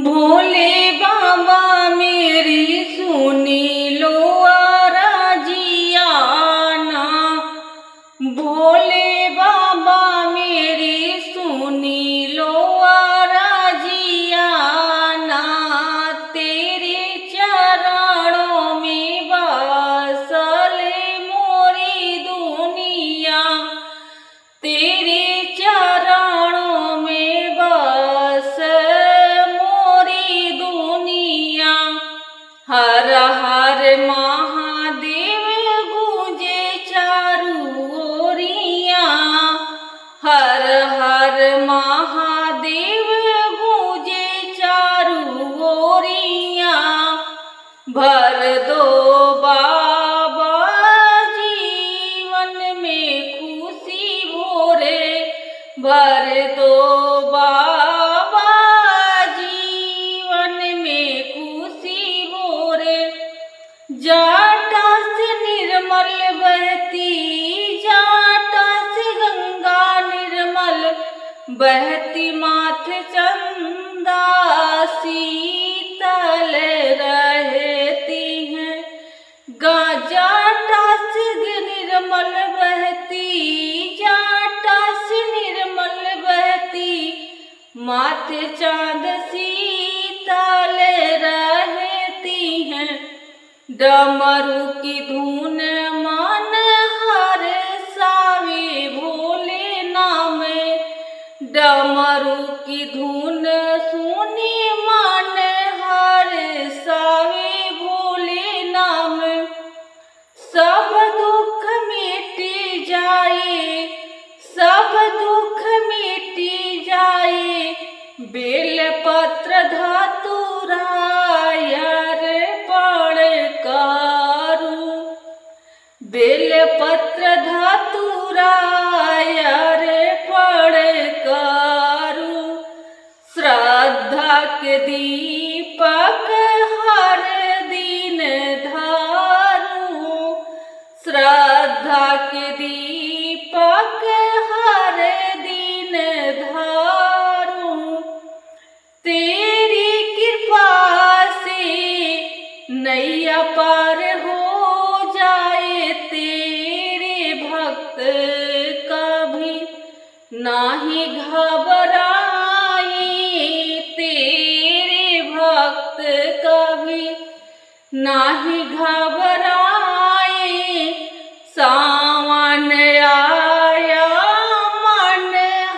भोले बाबा मेरी सुनी लो आरज़ियाना। भोले बाबा मेरी सुनी लो आरज़ियाना। तेरे चरणों में बसल मोरी दुनिया। तेरे चरणों में बस मोरी दुनिया। हर हर महादेव गूंजे चारू ओरियां। हर हर महादेव गूंजे चारू ओरियां। भर दो बाबा जीवन में खुशी भोरे। भर दो बाबा जीवन में खुशी भोरे। जाटा से निर्मल बहती, जाटा से गंगा निर्मल बहती। माथे चंदा शीतल रहती हैं। जाटा से निर्मल बहती, जाटा से निर्मल बहती। माथे चांद शीतल रहती हैं। डमरू की धुन मन हर सावे भोले नाम। डमरू की धुन सुनी मन हर सावे भोले नाम। सब दुख मिट जाए, सब दुख मिट जाए। बेलपत्र धतूरा अर्पण करूं। बेलपत्र धतूरा अर्पण करूं। श्रद्धा के दीपक हर दिन धरूं। श्रद्धा के दीपक हर दिन धरूं। तेरी कृपा से नैया पार हो जाए। तेरे भक्त कभी नाही घबराए। तेरे भक्त कभी नाही घबराए। सावन आया मन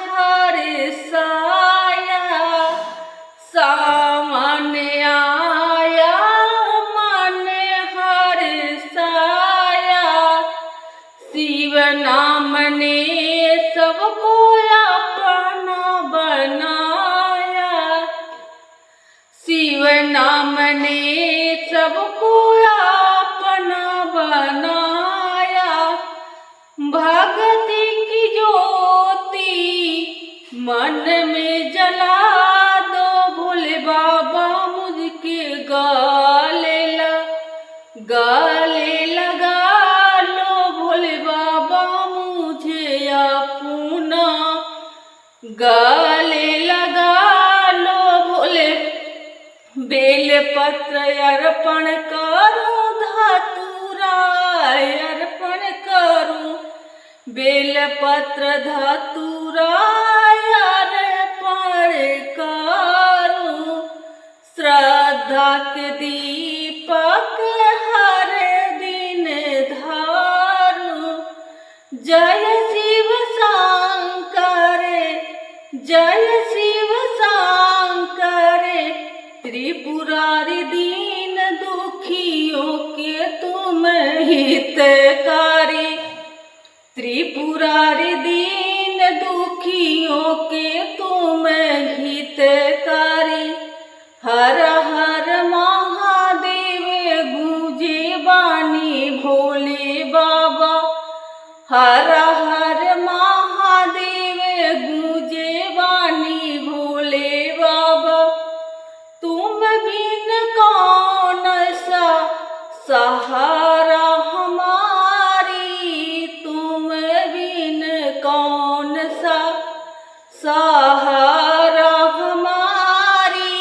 हर्षाया। सावन आया मन हर्षाया। शिव नाम ने सबको अपना बनाया। शिव नाम ने सबको अपना बनाया। भक्ति की ज्योति मन में जला दो। भोले बाबा मुझके गले लगा लो। भोले बाबा मुझे अपना गले लगा लो। भोले बेलपत्र अर्पण करूं, धतूरा अर्पण करूं। बेलपत्र धतूरा अर्पण करूं। श्रद्धा के दीपक हर दिन धरूं। जय शिव शंकर, जय शिव शंकर। त्रिपुरारी दीन दुखियों के तुम हितकारी। त्रिपुरारी दीन दुखियों के तुम हितकारी। हर हर महादेव गूंजे वाणी भोले बाबा। हर हर महादेव गूंजे वाणी भोले बाबा। तुम बिन कौन सा सहारा हमारी। तुम बिन कौन सा सहारा हमारी।